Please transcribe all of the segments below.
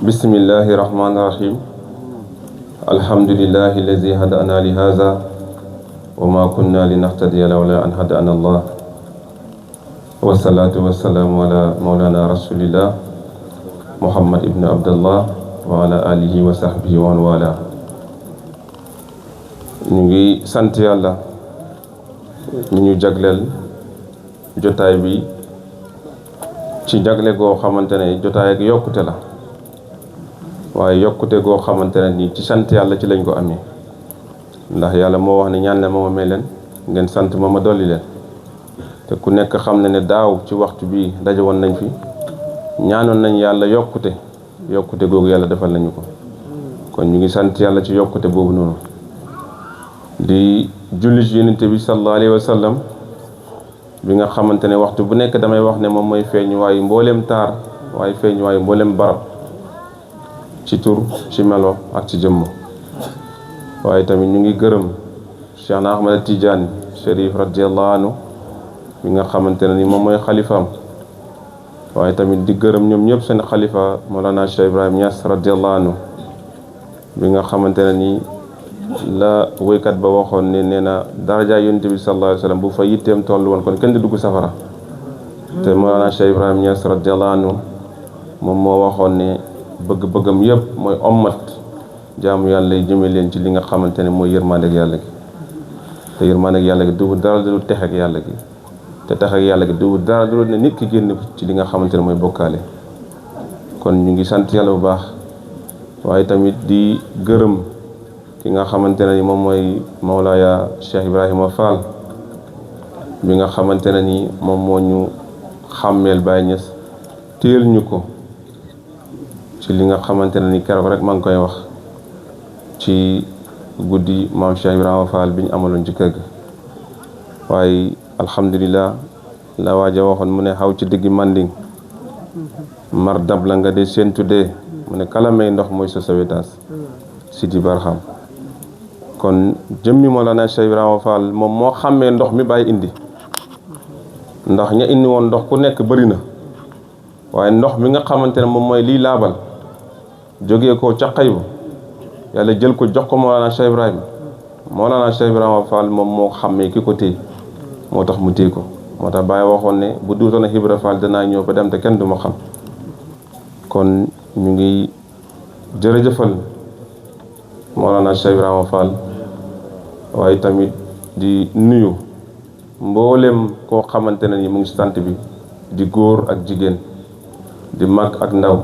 bismillahi rahmaani rahim alhamdulillahi allazi hadana li haza wa ma kunna linahtadiya lawla an hadana allah wasalaatu wasalaamu ala mawlana rasulillah muhammad ibn abdallah wa ala alihi wa sahbihi wa man wala ñu ngi sant yàlla ñu jagleel jotaay bi ci jagle goo xamante ne jotaay ak yokkute la waaye yokkute goo xamante ne nii ci sant yàlla ci lañ ko amee ndax yàlla moo wax ne ñaan leen ma may leen ngeen sant ma dolli leen te ku nekk xam na ne daaw ci waxtu bi daje woon nañ fi ñaanoon nañ yàlla yokkute googu yàlla defal nañu ko kon ñu ngi sant yàlla ci yokkute boobu noonu di julli ci yonent bi sallallahu alayhi wa sallam bi nga xamante ne waxtu bu nekk damay wax ne moom mooy feeñ waaye mbooleem taar waaye feeñ waaye mbooleem barab ci tur ci melo ak ci jëmm waaye tamit ñu ngi gërëm Cheikh na Ahmad Tidiane Chérif radiyallahu anhu bi nga xamante ne ni moom mooy xalifaam waaye tamit di gërëm ñoom ñëpp seen xalifa Mawlana Cheikh Ibrahim Niass radiyallahu anhu bi nga xamante ne ni la woykat ba waxoon ne nee na daraja yonent bi sallallahu alayhi wa sallam bu fa yitteem toll woon kon kenn di dugg safara te Mawlana Cheikh Ibrahim Niass radiyallahu anhu moom moo waxoon ne bëgg-bëggam yëpp mooy ommat jaamu yàlla yi jëme leen ci li nga xamante ne mooy yërmandeeg yàlla gi te yërmandeeg yàlla gi du dara du tex ak yàlla gi te tex ak yàlla gi du dara du ne nit ki génn ci li nga xamante ne mooy bokkaale kon ñu ngi sant yàlla bu baax waaye tamit di gërëm ki nga xamante ne ni moom mooy Mawlaaya Cheikh Ibrahima Fall bi nga xamante ne ni moom moo ñu xàmmeel Baye Niass téel ñu ko ci li nga xamante ne ni keroog rek maa ngi koy wax ci guddi maam Cheikh Ibrahima Fall bi ñu amaloon ci kër ga waaye alhamdulilah la waaja waxoon mu ne xaw ci diggi manding mar dab la nga de seen tuddee mu ne kala may ndox mooy sa sawetaas Sidi Barham kon jëmmi Mawlana Cheikh Ibrahima Fall moom moo xàmmee ndox mi bàyyi indi ndax ña indi woon ndox ku nekk bëri na waaye ndox mi nga xamante ne moom mooy lii laabal jógee ko ca xaybu yàlla jël ko jox ko Mawlana Cheikh Ibrahima Fall moom moo xàmmee ki ko téye moo tax mu téye ko moo tax Baye waxoon ne bu duutoon a Ibra Fall danaa ñëw ba dem te kenn du ma xam kon ñu ngi jërëjëfal Mawlana Cheikh Ibrahima Fall waaye tamit di nuyu mboolem koo xamante ne ni mu ngi si tant bi di góor ak jigéen di mag ak ndaw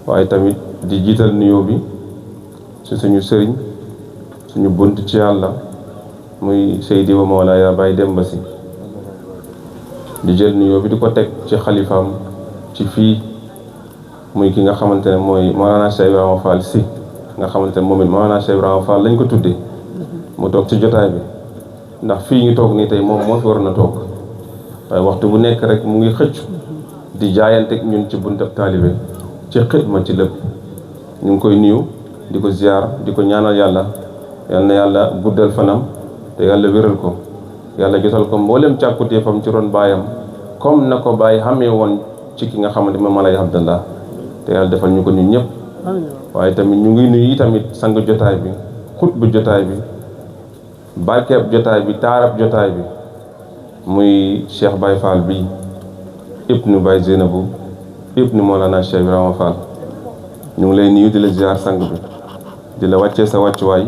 waaye tamit di jiital nuyoo bi ci suñu sëriñ suñu bunt ci yàlla muy Seydi wa Mawlaaya Baye Demba Sy di jël nuyoo bi di ko teg ci xalifaam ci fii muy ki nga xamante ne mooy Mawlana Cheikh Ibrahima Fall Sy nga xamante ne moom it Mawlana Cheikh Ibrahima Fall lañ ko tuddee mu toog ci jotaay bi ndax fii ñu toog nii tey moom moo fi waroon a toog waaye waxtu bu nekk rek mu ngi xëcc di jaayanteeg ñun ci buntab taalibe ci xidma ci lépp ñu ngi koy nuyu di ko ziar di ko ñaanal yàlla yal na yàlla guddal fanam te yàlla wéral ko yàlla jotal ko mboolem càkkutéefam ci ron baayam comme na ko bàyyi xamee woon ci ki nga xamante moom Malay Abdallah te yàlla defal ñu ko ñun ñëpp waaye tamit ñu ngi nuyu tamit sang jotaay bi xutbu jotaay bi barkeeb jotaay bi taarab jotaay bi muy Cheikh Baye Fall bi ibnu Baye Zeynabu ibnu Mawlana Cheikh Ibrahima Fall ñu ngi lay nuyu di la ziar sang bi di la wàccee sa wàccuwaay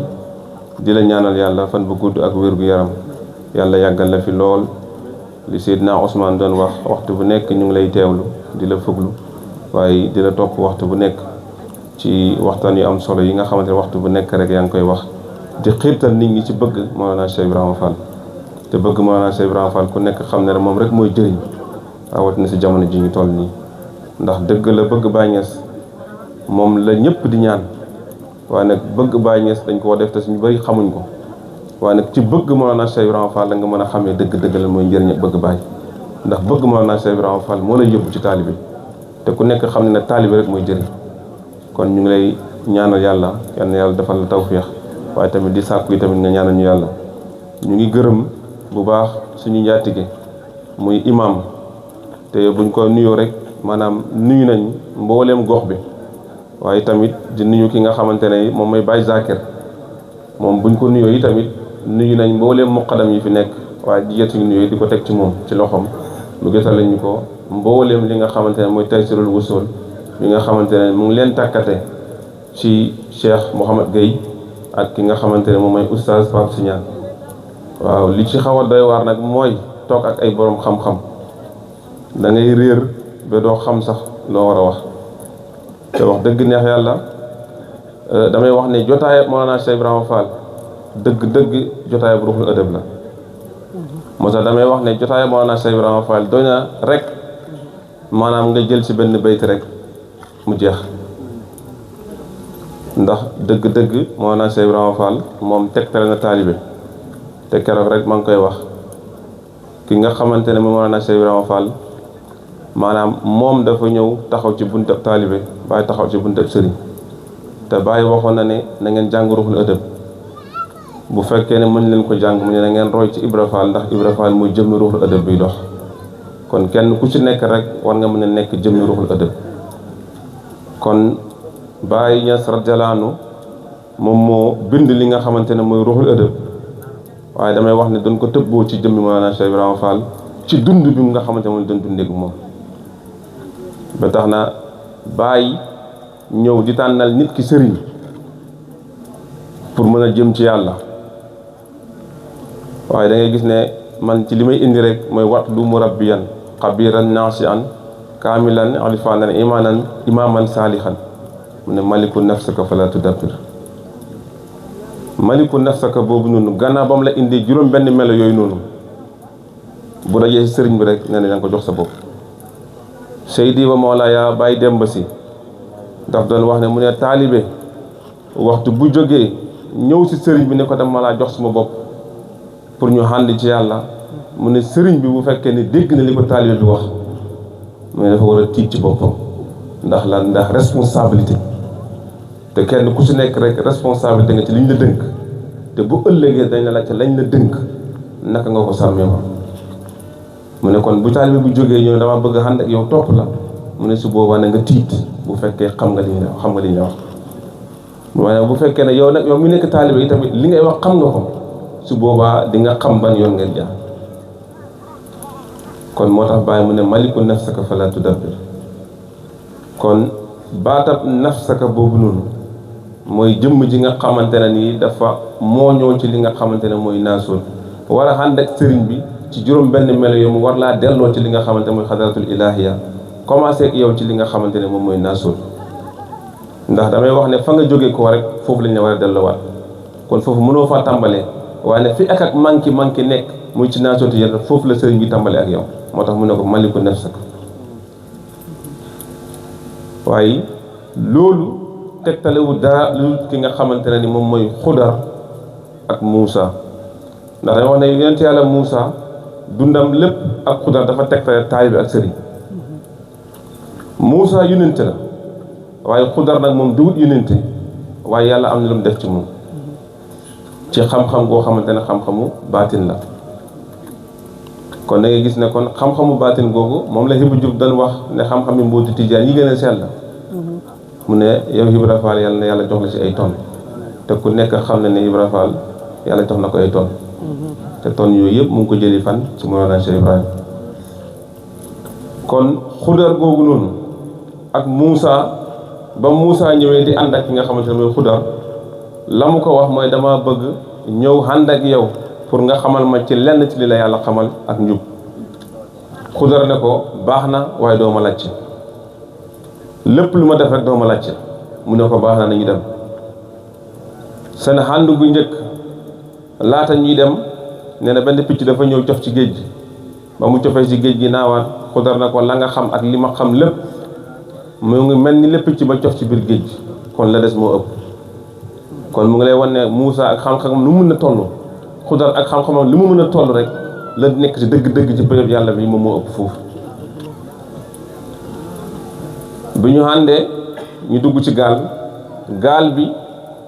di la ñaanal yàlla fan bu gudd ak wér gu yaram yàlla yàggal la fi lool li Seydina Ousmane doon wax waxtu bu nekk ñu ngi lay teewlu di la fuglu waaye di la topp waxtu bu nekk ci waxtaan yu am solo yi nga xamante ne waxtu bu nekk rek yaa ngi koy wax di xiirtal nit ñi ci bëgg Mawlana Cheikh Ibrahima Fall te bëgg Mawlana Cheikh Ibrahima Fall ku nekk xam ne moom rek mooy jëriñ rawatina si jamono ji ñu toll nii ndax dëgg la bëgg Baye Niass moom la ñëpp di ñaan waaye nag bëgg Baye Niass dañ koo def te suñu bëri xamuñ ko waaye nag ci bëgg Mawlana Cheikh Ibrahima Fall la nga mën a xamee dëgg la mooy njëriñ bëgg Baye ndax bëgg Mawlana Cheikh Ibrahima Fall moo lay yóbbu ci taalibe te ku nekk xam ne ne taalibe rek mooy jëriñ kon ñu ngi lay ñaanal yàlla yal na yàlla defal la tawféex waaye tamit di sàkku yi tamit nga ñaanal ñu yàlla ñu ngi gërëm bu baax suñu njaatige muy imam te buñ ko nuyoo rek maanaam nuyu nañ mbooleem gox bi waaye tamit di nuyu ki nga xamante ne moom mooy Baye Zakir moom buñ ko nuyoo yi tamit nuyu nañ mbooleem muqaddam yi fi nekk waaye di jot nuyoo di ko teg ci moom ci loxoom mu gisal lañu ko mbooleem li nga xamante ne mooy Taysirul Wusul bi nga xamante ne mu ngi leen tàkkate ci Cheikh Mouhamad Gueye ak ki nga xamante ne moom mooy oustaz Pape Signane waaw li ci xaw a doy waar nag mooy toog ak ay borom xam-xam da ngay réer ba doo xam sax loo war a wax te wax dëgg neex yàlla damay wax ne jotaay Mawlana Cheikh Ibrahima Fall dëgg jotaay bu ruuxul ëdëb la moo tax damay wax ne jotaay Mawlana Cheikh Ibrahima Fall doy na rek maanaam nga jël ci benn bayt rek mu jeex ndax dëgg Mawlana Cheikh Ibrahima Fall moom tegtale na taalibe te keroog rek maa ngi koy wax ki nga xamante ne moom Mawlana Cheikh Ibrahima Fall maanaam moom dafa ñëw taxaw ci buntab taalibe Baye taxaw ci buntab sëriñ te Baye waxoon na ne na ngeen jàng ruuxul ëdëb bu fekkee ne mën leen ko jàng mu ne na ngeen roy ci Ibra Fall ndax Ibra Fall mooy jëmmi ruuxul ëdëb biy dox kon kenn ku ci nekk rek war nga mën a nekk jëmmi ruuxul ëdëb kon Baye Niass radiyallahu anhu moom moo bind li nga xamante ne mooy ruuxul ëdëb waaye damay wax ne doon ko tëbboo ci jëmmi Mawlana Cheikh Ibrahima Fall ci dund bi mu nga xamante ne mooy doon dundeegu moom ba tax na Baye ñëw di tànnal nit ki sëriñ pour mën a jëm ci yàlla waaye da ngay gis ne man ci li may indi rek mooy wat lu murabbiyan xabiran naasian kaamilan alifanan imaman saalihan mu ne maliku nafsaka fala tudabbir maliku nafsaka boobu noonu gannaaw ba mu la indi juróom benn melo yooyu noonu bu dajee si sëriñ bi rek nee na danga ko jox sa bopp Seydi wa Mawlaaya Baye Demba Si daf doon wax ne mu ne taalibe waxtu bu jógee ñëw si sëriñ bi ne ko dama laa jox suma bopp pour ñu ànd ci yàlla mu ne sëriñ bi bu fekkee ne dégg na li ko taalibe bi wax mu ne dafa war a tiit ci boppam ndax lan ndax responsabilité te kenn ku si nekk rek responsabilité nga ci liñ la dënk te bu ëllëgee dañ la laajte lañ la dënk naka nga ko sàmmee ma mu ne kon bu taalibe bu jógee ñëw dama bëgg a ànd ak yow topp la mu ne su boobaa na nga tiit bu fekkee xam nga li ñu wax waaye bu fekkee ne yow nag yow mi nekk taalibe yi tamit li ngay wax xam nga ko su boobaa di nga xam ban yoon ngay jaar kon moo tax Baye mu ne maliku nafsaka fala tudabbir kon baatab nafsaka boobu noonu mooy jëmm ji nga xamante ne nii dafa moo ñëw ci li nga xamante ne mooy naasoon war a ànd ak sëriñ bi ci juróom benn melo yow mu war laa delloo ci li nga xamante mooy xadaratul ilahiya commencé ak yow ci li nga xamante ne moom mooy naasoon ndax damay wax ne fa nga jógee ko rek foofu lañ la war a delloowaat kon foofu mënoo faa tàmbalee waaye ne fi ak manki nekk muy ci naasooti yàlla foofu la sëriñ bi tàmbalee ak yow moo tax mu ne ko maliku nafsaka waaye loolu tegtalewu dara lu ki nga xamante ne ni moom mooy Xudar ak Muusa ndax dañoo wax ne yonent yàlla Muusa dundam lépp ak Xudar dafa tegtale taalibe ak sëriñ Muusa yonent la waaye Xudar nag moom duwut yonent waaye yàlla am na lu mu def ci moom ci xam-xam goo xamante ne xam-xamu baatin la kon da ngay gis ne kon xam-xamu baatin googu moom la Hibu Jub doon wax ne xam-xam yi mbooti tijaan yi gën a sell mu ne yow Ibra Fall yàlla na yàlla jox la ci ay tonnes te ku nekk xam na ne Ibra Fall yàlla jox na ko ay tonnes te tonnes yooyu yëpp mu ngi ko jëli fan ci Mawlana Cheikh Ibrahima kon Xudar googu noonu ak Muusa ba Muusa ñëwee di ànd ak ki nga xamante ne mooy Xudar la mu ko wax mooy dama bëgg ñëw ànd ak yow pour nga xamal ma ci lenn ci li la yàlla xamal ak njub Xudar ne ko baax na waaye doo ma laajte lépp lu ma def rek doo ma laajte mu ne ko baax na nañu dem seen ànd gu njëkk laata ñuy dem nee na benn picc dafa ñëw cof ci géej gi ba mu cofee ci géej gi naawaat Xudar ne ko la nga xam ak li ma xam lépp mu ngi mel ni lépp picc ba cof ci biir géej gi kon la des moo ëpp kon mu ngi lay wan ne Muusa ak xam-xamam lu mu mën a toll Xudar ak xam-xamam li mu mën a toll rek la nekk ci dëgg-dëgg ci béréb yàlla bi moom moo ëpp foofu bi ñu àndee ñu dugg ci gaal bi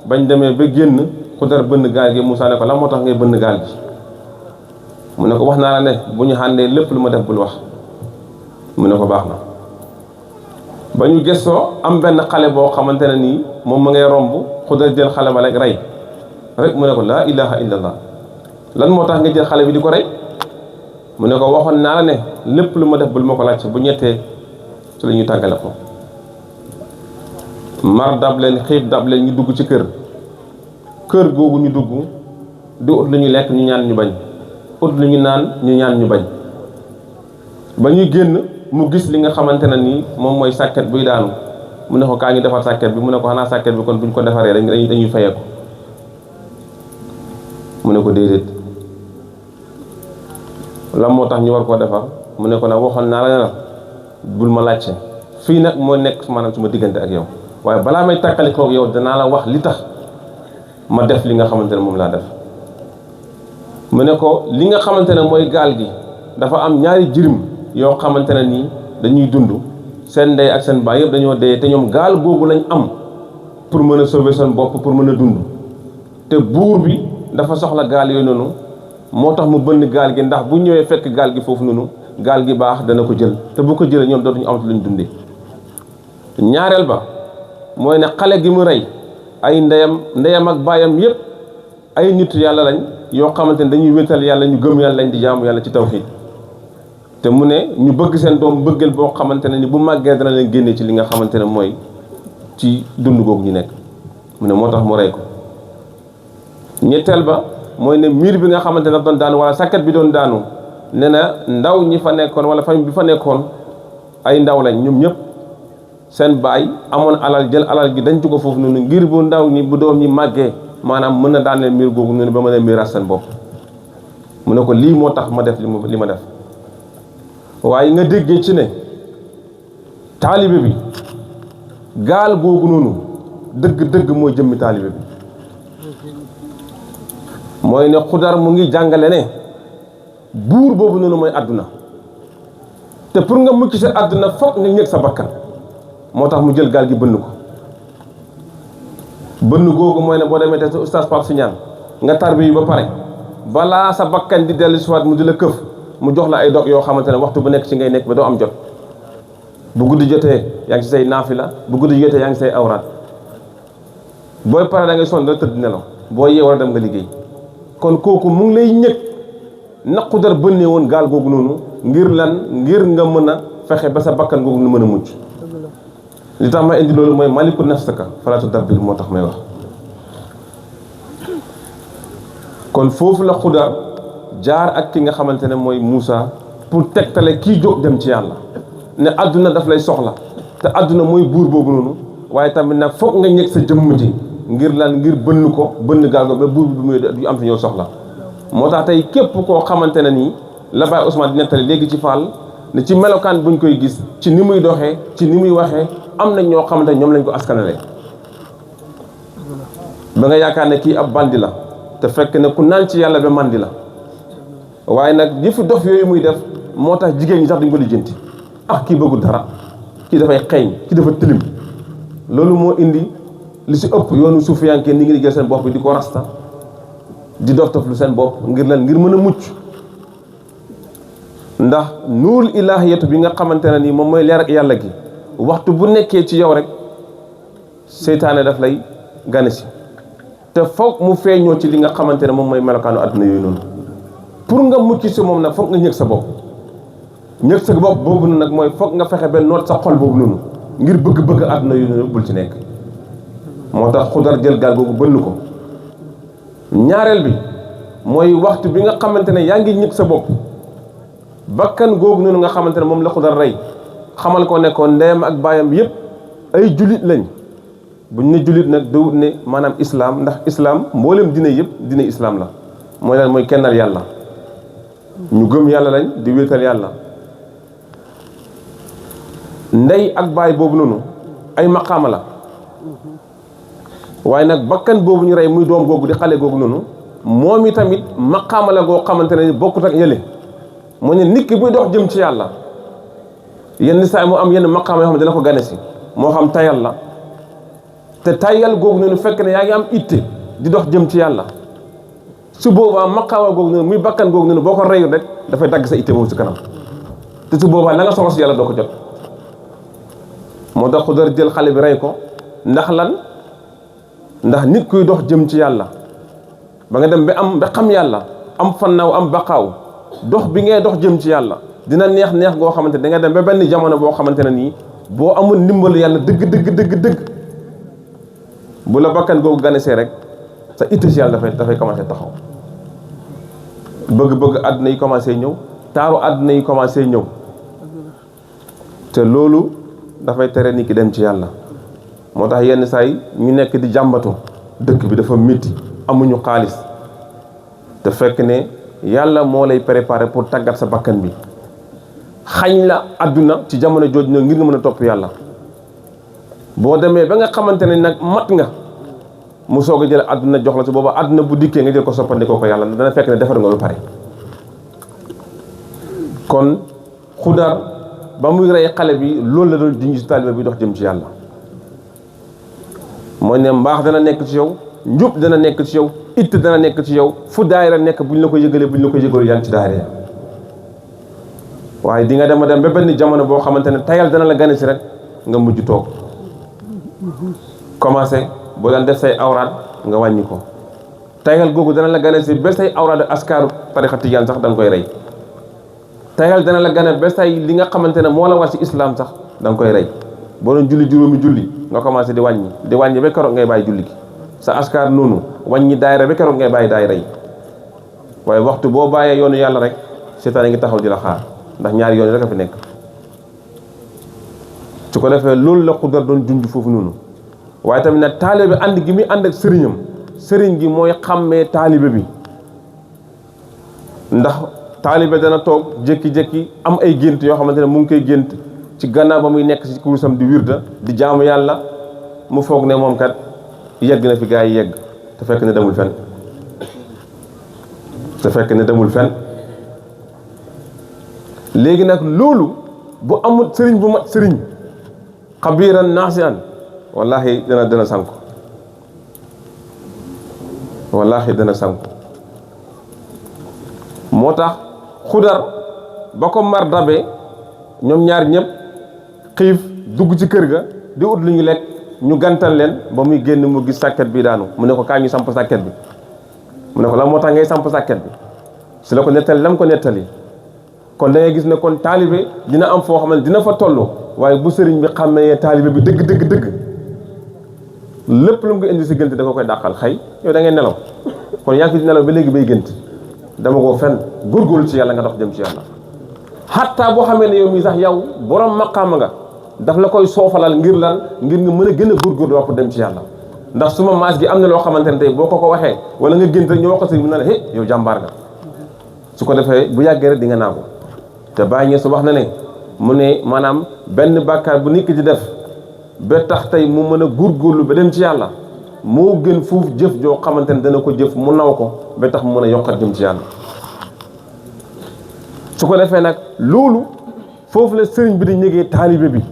bañ demee ba génn Xudar bënn gaal gi Muusa ne ko lan moo tax ngay bënn gaal gi mu ne ko wax naa la ne bu ñu àndee lépp lu ma def bul wax mu ne ko baax na ba ñu gëstoo am benn xale boo xamante ne nii moom ma ngay romb Xudar jël xale ba rek rek mu ne ko laa ilaha illallah lan moo tax nga jël xale bi di ko rey mu ne ko waxoon naa la ne lépp lu ma def bul ma ko laaj bu ñettee su la ñuy tàggale ko. mar dab leen xiif dab leen ñu dugg ci kër googu ñu dugg di ut lu ñu lekk ñu ñaan ñu bañ ut lu ñu naan ñu ñaan ñu bañ ba ñuy génn mu gis li nga xamante ne nii moom mooy sàkket buy daanu mu ne ko kaa ngi defar sàkket bi mu ne ko xanaa sàkket bi kon buñ ko defaree dañuy fayee ko mu ne ko déedéet lan moo tax ñu war koo defar mu ne ko nag waxoon naa la bul ma laajte fii nag moo nekk maanaam suma diggante ak yow waaye balaa may tàkkali koog yow danaa la wax li tax ma def li nga xamante ne moom laa def mu ne ko li nga xamante ne mooy gaal gi dafa am ñaari jirim yoo xamante ne nii dañuy dund seen ndey ak seen baay yëpp dañoo dee te ñoom gaal googu lañ am pour mën a sauver seen bopp pour mën a dund te buur bi dafa soxla gaal yooyu noonu moo tax mu bënn gaal gi ndax bu ñëwee fekk gaal gi foofu noonu gaal gi baax dana ko jël te bu ko jëlee ñoom dootuñu amatu luñ dundee. ñaareel ba mooy ne xale gi mu rey ay ndeyam ak baayam yëpp ay nit yàlla lañ yoo xamante ne dañuy wéetal yàlla ñu gëm yàlla lañ di jaamu yàlla ci tawhiid te mu ne ñu bëgg seen doom bëggeel boo xamante ne ni bu màggee dana leen génne ci li nga xamante ne mooy ci dund googu ñu nekk mu ne moo tax mu rey ko. ñetteel ba mooy ne miir bi nga xamante ne daf doon daanu wala sàkket bi doon daanu ne na ndaw ñi fa nekkoon wala famille bi fa nekkoon ay ndaw lañ ñoom ñëpp seen baay amoon alal jël alal gi denc ko foofu noonu ngir bu ndaw ñi bu doom ñi màggee maanaam mën na daan leen miir googu noonu ba mën a miiras seen bopp mu ne ko lii moo tax ma def li ma def. waaye nga déggee ci ne taalibe bi gaal googu noonu dëgg mooy jëmmi taalibe bi mooy ne Xudar mu ngi jàngale ne buur boobu noonu mooy àdduna te pour nga mucc sa àdduna foog nga ñëg sa bakkan moo tax mu jël gaal gi bënn ko bënn googu mooy ne boo demee te sa oustaz Pape Signane nga tarbi yi ba pare balaa sa bakkan di dellu siwaat mu di la këf mu jox la ay dog yoo xamante ne waxtu bu nekk ci ngay nekk ba doo am jot bu guddi jotee yaa ngi ci say naafila bu guddi jotee yaa ngi say awraat booy pare da ngay sonn da tëdd nelaw boo yee war a dem nga liggéey kon kooku mu ngi lay ñëg na Xudar bënnee woon gaal googu noonu ngir lan ngir nga mën a fexe ba sa bakkan googu nu mën a mucc li tax ma indi loolu mooy maliku nafsaka falaa tudabbir moo tax may wax kon foofu la Xudar jaar ak ki nga xamante ne mooy Moussa pour tegtale kii jóg dem ci yàlla ne àdduna daf lay soxla te àdduna mooy buur boobu noonu waaye tamit nag foog nga ñëg sa jëmm ji ngir lan ngir bënn ko bënn gaal ko ba buur bi muy du am fi ñoo soxla moo tax tey képp koo xamante ne nii la Baye Ousmane di nettali léegi ci Fall ne ci melokaan buñ koy gis ci ni muy doxee ci ni muy waxee am na ñoo xamante ne ñoom lañ ko askanale ba nga yaakaar ne kii ab bandi la te fekk ne ku naan ci yàlla ba mandi la waaye nag yëfu dof yooyu muy def moo tax jigéen ñi sax duñ ko lijjanti kii bëggul dara kii dafay xeeñ kii dafa tilim loolu moo indi li si ëpp yoonu suufiyanke ni ngi di jël seen bopp bi di ko rasta di dof lu seen bopp ngir lan ngir mën a mucc ndax nuurul ilaahiyatu bi nga xamante ne nii moom mooy leer ak yàlla gi waxtu bu nekkee ci yow rek seytaane daf lay gane si te foog mu feeñoo ci li nga xamante ne moom mooy melokaanu àdduna yooyu noonu pour nga mucc si moom nag foog nga ñëg sa bopp ñëg sa bopp boobu nag mooy foog nga fexe benn noot sa xol boobu noonu ngir bëgg-bëgg àdduna yooyu noonu bul ci nekk moo tax Xudar jël gaal googu bënn ko ñaareel bi mooy waxtu bi nga xamante ne yaa ngi ñëg sa bopp bakkan googu noonu nga xamante ne moom la Xudar rey xamal ko nekkoon ndeyam ak baayam yëpp ay julit lañ buñ ne julit nag dawut ne maanaam islam ndax islam mboolem dina yëpp dina islam la mooy lan mooy kennal yàlla ñu gëm yàlla lañ di wéetal yàlla ndey ak baay boobu noonu ay maqaama la waaye nag bakkan boobu ñu rey muy doom googu di xale googu noonu moom i tamit maqaama la goo xamante ne bokkut ak yële moo ne nit ki buy dox jëm ci yàlla yenn saa mu am yenn maqaama yoo xam ne dina ko gane si moo xam tayal la te tayal googu noonu fekk ne yaa ngi am itte di dox jëm ci yàlla su boobaa maqaama googu noonu muy bakkan googu noonu boo ko reyul rek dafay dagg sa itte boobu si kanam te su boobaa la nga soxla si yàlla doo ko jot moo tax Xudar jël xale bi rey ko ndax lan ndax nit kuy dox jëm ci yàlla ba nga dem ba xam yàlla am fannaaw am baqaaw dox bi ngay dox jëm ci yàlla dina neex goo xamante ne da nga dem ba benn jamono boo xamante ne nii boo amul ndimbalu yàlla dëgg bu la bakkan googu ganesee rek sa itte ci yàlla dafay commencé taxaw bëgg-bëgg àdduna yi commencé ñëw taaru àdduna yi commencé ñëw te loolu dafay tere nit ki dem ci yàlla. moo tax yenn saa yi ñu nekk di jàmbatu dëkk bi dafa métti amuñu xaalis te fekk ne yàlla moo lay préparer pour tàggat sa bakkan bi xañ la àdduna ci jamono jooju na ngir nga mën a topp yàlla. boo demee ba nga xamante ne nag mat nga mu soog a jël àdduna jox la su booba àdduna bu dikkee nga jël ko soppandikoo ko yàlla dana fekk ne defar nga lu pare. kon Xudar ba muy rey xale bi loolu la doon junj ci taalibe bi dox jëm ci yàlla mooy ne mbaax dana nekk ci yow njub dana nekk ci yow it dana nekk ci yow fu daayira nekk buñ la ko yëgalee buñ la ko yëgalee yaa ngi ci daayira waaye di nga dem ba benn jamono boo xamante ne tayal dana la gane si rek nga mujj toog commencé boo daan def say awraat nga wàññi ko tayal googu dana la gane si ba say awraat askaaru tarixa tijaan sax da nga koy rey tayal dana la gane ba say li nga xamante ne moo la war ci islam sax da nga koy rey boo doon julli juróomi julli nga commencé di wàññi ba keroog ngay bàyyi julli gi sa askar noonu wàññi daayira ba keroog ngay bàyyi daayira yi waaye waxtu boo bàyyee yoonu yàlla rek seytaane ngi taxaw di la xaar ndax ñaari yoon rek a fi nekk. su ko defee loolu la Xudar doon junj foofu noonu waaye tamit nag taalibe bi ànd gi muy ànd ak sëriñam sëriñ gi mooy xàmmee taalibe bi ndax taalibe dana toog jékki-jékki am ay gént yoo xamante ne mu ngi koy gént ci gannaaw ba muy nekk ci kurusam di wirda di jaamu yàlla mu foog ne moom kat yegg na fi gaa yi yegg te fekk ne demul fen léegi nag loolu bu amul sëriñ bu mat sëriñ xabiiran naasian wallahi dana sànku moo tax Xudar ba ko mar dabe ñoom ñaar ñëpp xiif dugg ci kër ga di ut lu ñu lekk ñu gantal leen ba muy génn mu gis sàkket bi daanu mu ne ko kaa ñu samp sàkket bi mu ne ko la moo tax ngay samp sàkket bi si la ko nettali lam ko nettali kon da ngay gis ne kon taalibe dina am foo xam ne dina fa toll waaye bu sëriñ bi xàmmee taalibe bi dëgg lépp lu mu ko indi si gént da ko koy dàqal xëy yow da ngay nelaw kon yaa ngi fi nelaw ba léegi bay gént dama ko fen góorgóorlu ci yàlla nga dox jëm ci yàlla xatta boo xamee ne yow mii sax yow borom maqaama nga daf la koy soofalal ngir lan ngir nga mën a gën a góorgóorlu wax pour dem ci yàlla ndax suma maas gi am na loo xamante ne tey boo ko waxee wala nga gént rek ñu wax ko sëriñ bi na la yow jàmbaar nga su ko defee bu yàggee rek di nga naagu te Baay Ñas wax na ne mu ne maanaam benn bàkkaar bu nit ki di def ba tax tey mu mën a góorgóorlu ba dem ci yàlla moo gën fuuf jëf joo xamante ne dana ko jëf mu naw ko ba tax mu mën a yokkat jëm ci yàlla su ko defee nag loolu foofu la sëriñ bi di ñëgee taalibe bi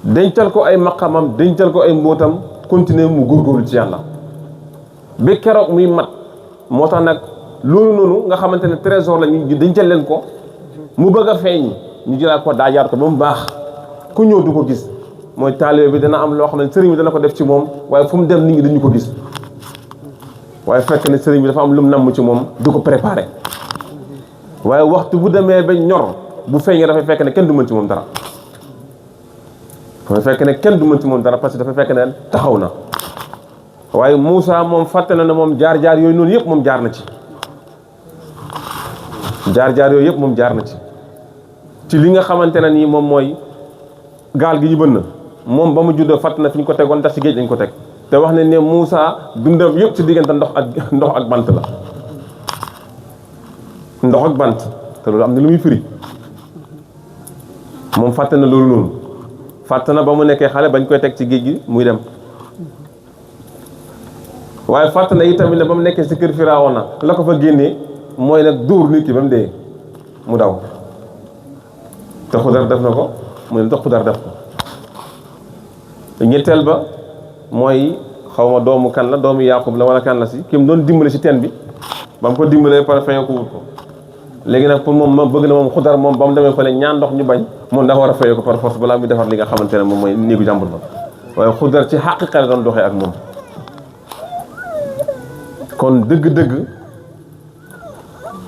dencal ko ay maqamam dencal ko ay mbootam continuer mu góorgóorlu ci yàlla ba keroog muy mat moo tax nag loolu noonu nga xamante ne trésor la ñu dencal leen ko mu bëgg a feeñ ñu jëlaat ko daajaat ko ba mu baax ku ñëw du ko gis mooy taalibe bi dana am loo xam ne sëriñ bi dana ko def ci moom waaye fu mu dem nit ñi dañu ko gis waaye fekk ne sëriñ bi dafa am lu mu namm ci moom du ko préparé waaye waxtu bu demee ba ñor bu feeñee dafay fekk ne kenn du mën ci moom dara dafay fekk ne kenn du mën ci moom dara parce que dafay fekk ne taxaw na waaye Moussa moom fàtte na ne moom jaar-jaar yooyu noonu yëpp moom jaar na ci jaar-jaar yooyu yëpp moom jaar na ci li nga xamante ne nii moom mooy gaal gi ñu bënn moom ba mu juddoo fàtt na fi ñu ko tegoon ndax ci géej lañ ko teg te wax ne ne Moussa dundam yëpp ci diggante ndox ak bant la ndox ak bant te loolu am na lu muy firi moom fàtte na loolu noonu fàtte na ba mu nekkee xale bañ koy teg ci géej gi muy dem waaye fàtte na itamit ne ba mu nekkee ci kër Firawna la ko fa génnee mooy nag dóor nit ki ba mu dee mu daw te Xudar def na ko mu ne tax Xudar def ko ñetteel ba mooy xaw ma doomu kan la doomu Yaaqub la wala kan la si ki mu doon dimbale si teen bi ba mu ko dimbalee pare fayoo ko wut ko léegi nag pour moom ma bëgg na moom Xudar moom ba mu demee fële ñaan ndox ñu bañ moom dafa war a fayee ko par force balaa muy defar li nga xamante ne moom mooy néegu jàmbur ba waaye Xudar ci xaqiqa la doon doxee ak moom. kon dëgg-dëgg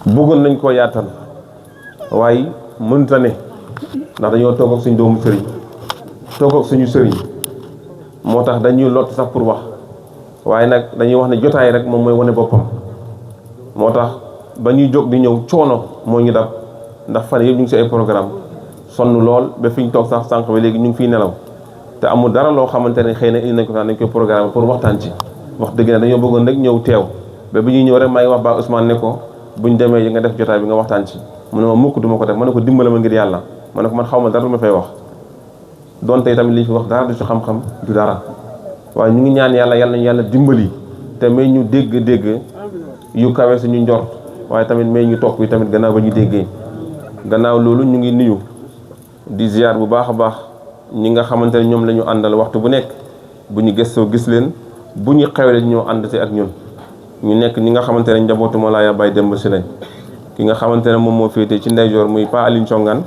bëggoon nañ koo yaatal waaye mënut a ne ndax dañoo toog ak suñ doomu sëriñ toog ak suñu sëriñ moo tax dañuy lott sax pour wax waaye nag dañuy wax ne jotaay rek moom mooy wane boppam moo tax ba ñuy jóg di ñëw coono moo ñu dab ndax fan yëpp ñu ngi si ay programme sonn lool ba fi ñu toog sax sànq ba léegi ñu ngi fiy nelaw te amul dara loo xamante ne xëy na indi nañ ko sax dañ koy programme pour waxtaan ci wax dëgg ne dañoo bëggoon rek ñëw teew ba bi ñuy ñëw rek maa ngi wax ba Ousmane ne ko buñ demee yi nga def jotaay bi nga waxtaan ci mu ne ma mukk duma ko def ma ne ko dimbala ma ngir yàlla ma ne ko man xaw ma dara lu ma fay wax donte tamit li ñu fi wax dara du ci xam-xam du dara waaye ñu ngi ñaan yàlla nañu yàlla dimbali te may ñu dégg yu kawe suñu njort waaye tamit may ñu topp yi tamit gannaaw ba ñu déggee gannaaw loolu ñu ngi nuyu di ziar bu baax a baax ñi nga xamante ne ñoom la ñu àndal waxtu bu nekk bu ñu gëstoo gis leen bu ñu xewle ñoo ànd si ak ñun ñu nekk ñi nga xamante ne njabootu Mawlaaya Baye Demba si lañ ki nga xamante ne moom moo féetee ci ndeyjoor muy Pa Aline Congaan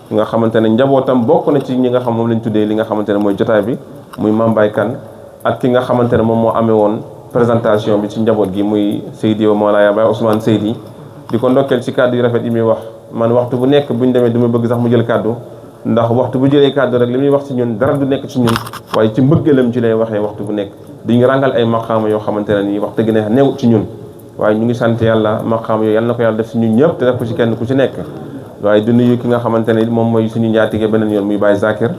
ki nga xamante ne njabootam bokk na ci ñi nga xam moom lañ tuddee li nga xamante ne mooy jotaay bi muy Mame Baye Kane ak ki nga xamante ne moom moo amee woon présentation bi ci njaboot gi muy Seydi wa Mawlaaya Baye Ousmane Seydi di ko ndokkeel ci kàddu yu rafet yi muy wax man waxtu bu nekk bu ñu demee du ma bëgg sax mu jël kàddu ndax waxtu bu jëlee kàddu rek li muy wax ci ñun dara du nekk ci ñun waaye ci mbëggeelam ci lay waxee waxtu bu nekk di ñu ràngal ay maqaama yoo xamante ne nii wax dëgg ne néew ci ñun waaye ñu ngi sant yàlla maqaama yooyu yàlla na ko yàlla def ci ñun ñëpp te def ko ci kenn ku ci nekk waaye di nuyu ki nga xamante ne moom mooy suñu njaatige beneen yoon muy Baye Zakir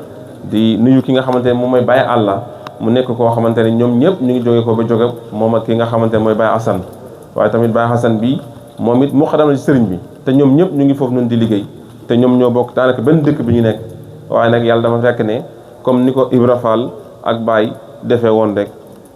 di nuyu ki nga xamante ne moom mooy Baye Alla mu nekk koo xamante ne ñoom ñëpp ñu ngi jóge ko ba jóge moom ak ki nga xamante ne mooy Baye Assane waaye tamit Baye Assane bi moom it mu xadam la ci sëriñ bi te ñoom ñëpp ñu ngi foofu noonu di liggéey te ñoom ñoo bokk daanaka benn dëkk bi ñu nekk waaye nag yàlla dafa fekk ne comme ni ko Ibra Fall ak Baye defee woon rek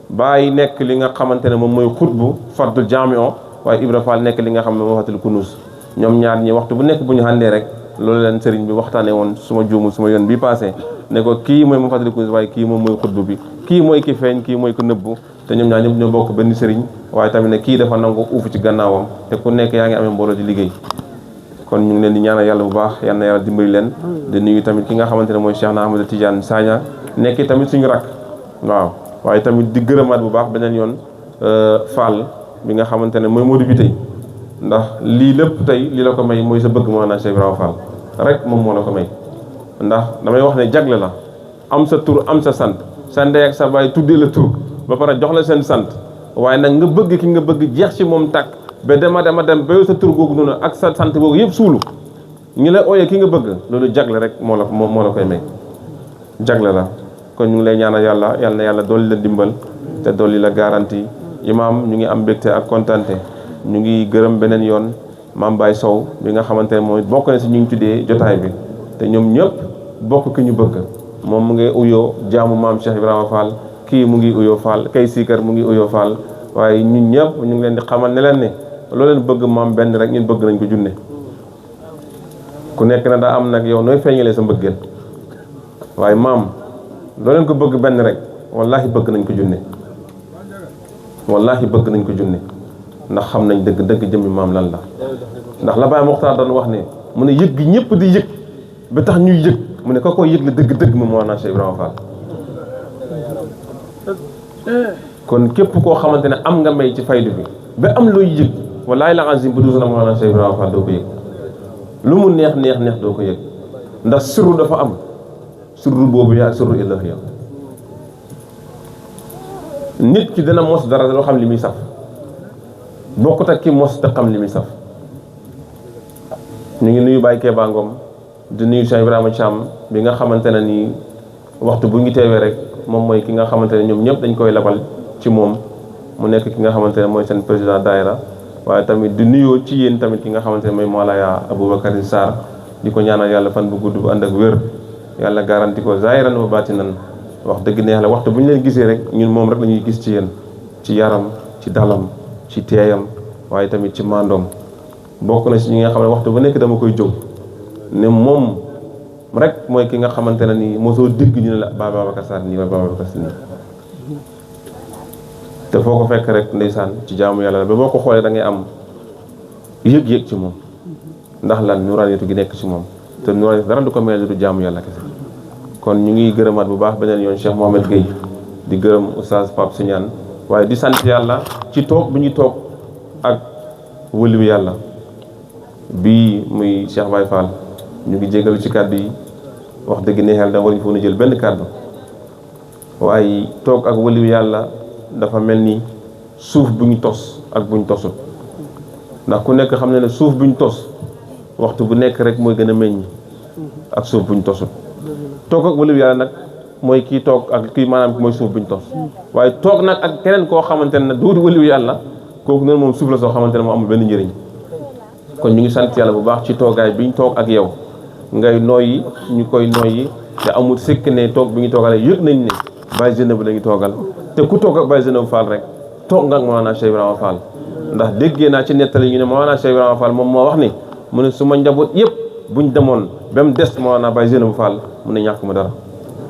Baye nekk li nga xamante ne moom mooy xutbu fardul jaamion waaye Ibra Fall nekk li nga xam ne moo fatul kunus ñoom ñaar ñi waxtu bu nekk bu ñu àndee rek loolu leen sëriñ bi waxtaanee woon suma juumul suma yoon bi passé ne ko kii mooy moo fatul kunus waaye kii moom mooy xutbu bi kii mooy ki feeñ kii mooy ko nëbbu te ñoom ñaar ñëpp ñoo bokk benn sëriñ waaye tamit ne kii dafa nangu uufu ci gannaawam te ku nekk yaa ngi amee mbooloo di liggéey kon ñu ngi leen di ñaanal yàlla bu baax yal na yàlla dimbali leen di nuyu tamit ki nga xamante ne mooy Cheikh na Ahmadou Tidiane Sagna nekk tamit suñu rak waaw waaye tamit di gërëmaat bu baax beneen yoon Fall bi nga xamante ne mooy Modou bi tey ndax lii lépp tey li la ko may mooy sa bëgg moo naa Cheikh Ibrahima Fall rek moom moo la ko may ndax damay wax ne jagle la am sa tur am sa sant sa ndey ak sa baay tuddee la tur ba pare jox la seen sant waaye nag nga bëgg ki nga bëgg jeex ci moom tàkk ba dema dem ba sa tur googu noonu ak sa sant googu yëpp suulu ñu la ooyee ki nga bëgg loolu jagle rek moo la koy may jagle la kon ñu ngi lay ñaanal yal na yàlla dolli la dimbal te dolli la garantie imaam ñu ngi am mbégte ak kontante ñu ngi gërëm beneen yoon Mame Baye Sow bi nga xamante ne moom bokk na si ñu ngi tuddee jotaay bi te ñoom ñëpp bokk ki ñu bëgg moom mu ngi uyoo jaamu maam Cheikh Ibrahima Fall kii mu ngi uyoo Fall kay siikar mu ngi uyoo Fall waaye ñun ñëpp ñu ngi leen di xamal ne leen ne loo leen bëgg maam benn rek ñun bëgg nañ ko junne ku nekk na daa am nag yow nooy feeñalee sa mbëggeel waaye maam loo leen ko bëgg benn rek wallahi bëgg nañ ko junne wallahi bëgg nañ ko junne ndax xam nañ dëgg jëmmi maam lan la ndax la Baye Mokhtar doon wax ne mu ne yëg gi ñëpp di yëg ba tax ñuy yëg mu ne ko koy yëg la dëgg mu moo naa Cheikh Ibrahima Fall kon képp koo xamante ne am nga may ci faydu bi ba am looy yëg wallahi la azim bu duus na moo naa Cheikh Ibrahima Fall doo ko yëg lu mu neex doo ko yëg ndax sirru dafa am sirru boobu yaa sirru ilahiya nit ki dana mos dara loo xam li muy saf bokkut ak ki mos te xam li muy saf ñu ngi nuyu Baye Keba Ngom di nuyu Cheikh Ibrahima Thiam bi nga xamante ne nii waxtu bu ngi teewee rek moom mooy ki nga xamante ne ñoom ñëpp dañ koy labal ci moom mu nekk ki nga xamante ne mooy seen président daayira waaye tamit di nuyoo ci yéen tamit ki nga xamante ne mooy Mawlaya Aboubacar Sarr di ko ñaanal yàlla fan bu gudd bu ànd ak wér yàlla garanti ko zahiran wa batinan wax dëgg neex la waxtu bu ñu leen gisee rek ñun moom rek la ñuy gis ci yéen ci yaram ci dalam ci teeyam waaye tamit ci mandoom bokk na si ñi nga xam ne waxtu bu nekk dama koy jóg ne moom rek mooy ki nga xamante ne nii mosoo dégg ñu ne la Babacar Sarr nii wala Babacar Sarr nii te foo ko fekk rek ndeysaan ci jaamu yàlla la ba boo ko xoolee da ngay am yëg-yëg ci moom ndax lan nuraaniyatu gi nekk ci moom te nuraaniyatu dara du ko mel du jaamu yàlla kese. kon ñu ngi gërëmaat bu baax beneen yoon Cheikh Mohamed Gueye di gërëm oustaz Pape Signane waaye di sant yàlla ci toog bi ñu toog ak wëliwu yàlla bii muy Cheikh Baye Fall. ñu ngi jégalu ci kàddu yi wax dëgg ne yàlla da waruñu foon a jël benn kàddu waaye toog ak wëliwu yàlla dafa mel ni suuf bu ñu tos ak bu ñu tosut ndax ku nekk xam ne ne suuf bu ñu tos waxtu bu nekk rek mooy gën a meññ ak suuf bu ñu tosut toog ak wëliwu yàlla nag mooy kii toog ak kii maanaam mooy suuf bu ñu tos waaye toog nag ak keneen koo xamante ne nag du wëliwu yàlla kooku noonu moom suuf la soo xamante ne moo amul benn njëriñ. kon ñu ngi sant yàlla bu baax ci toogaay bi ñu toog ak yow ngay noyyi ñu koy noyyi te amul sikk ne toog bi ñu toogalee yëg nañ ne Baye Zeynabou la ñu toogal te ku toog ak Baye Zeynabou Fall rek toog nga ak Mawlana Cheikh Ibrahima Fall ndax déggee naa ci nettali ñu ne Mawlana Cheikh Ibrahima Fall moom moo wax ni mu ne su ma njaboot yëpp buñ demoon ba mu des Mawlana Baye Zeynabou Fall mu ne ñàkk ma dara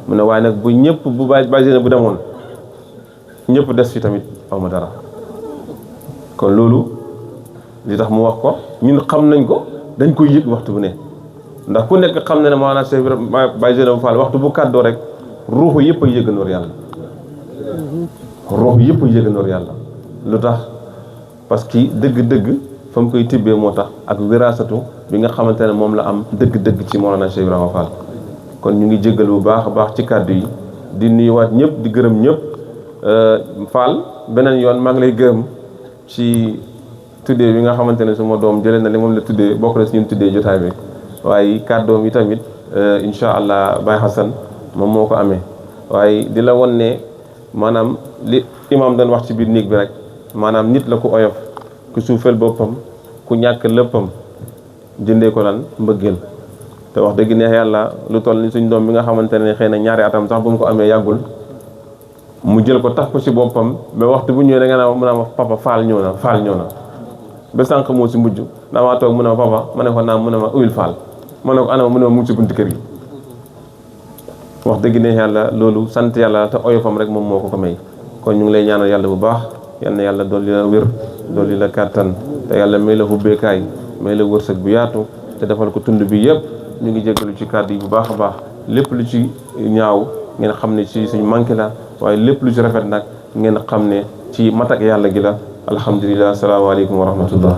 mu ne waaye nag bu ñëpp bu Baye Zeynabou bu demoon ñëpp des fi tamit aw ma dara. kon loolu li tax mu wax ko ñun xam nañ ko dañ koy yëg waxtu bu ne ndax ku nekk xam na ne maanaam Cheikh Baye Zeynabou Fall waxtu bu kàddoo rek ruuxu yëpp a yëgandoor yàlla ruuxu yëpp a yëgandoor yàlla lu tax parce que dëgg-dëgg fa mu koy tibbee moo tax ak wiraasatu bi nga xamante ne moom la am dëgg-dëgg ci Mawlana Cheikh Ibrahima Fall. kon ñu ngi jéggal bu baax a baax ci kàddu yi di nuyuwaat ñëpp di gërëm ñëpp Fall beneen yoon maa ngi lay gërëm ci tuddee bi nga xamante ne suma doom jëlee na li moom la tuddee bokk na si ñun tuddee jotaay bi waaye kàddoom yi tamit incha allah Baye Hassan moom moo ko amee waaye di la won ne maanaam li imam doon wax ci biir néeg bi rek maanaam nit la ku oyof ku suufeel boppam ku ñàkk léppam jëndee ko lan mbëggeel te wax dëgg neex yàlla lu toll ni suñ doom bi nga xamante ne xëy na ñaari atam sax bu mu ko amee yàggul mu jël ko tax ko ci boppam ba waxtu bu ñëwee da nga naa mën a wax papa Fall ñëw na ba sànq moo si mujj damaa toog mu ne ma papa ma ne ko naam mu ne ma uyul Fall ma ne ko anama mu ne ma mu ngi si bunti kër gi wax dëgg ne yàlla loolu sant yàlla te oyofam rek moom moo ko may kon ñu ngi lay ñaanal yàlla bu baax yal na yàlla dolli la wér dolli la kàttan te yàlla may la hubbeekaay may la wërsëg bu yaatu te defal ko tund bi yëpp ñu ngi jégalu ci kàddu yi bu baax a baax lépp lu ci ñaaw ngeen xam ne ci suñ manqué la waaye lépp lu ci rafet nag ngeen xam ne ci matak yàlla gi la alhamdulilah asalaamaaleykum wa rahmatullah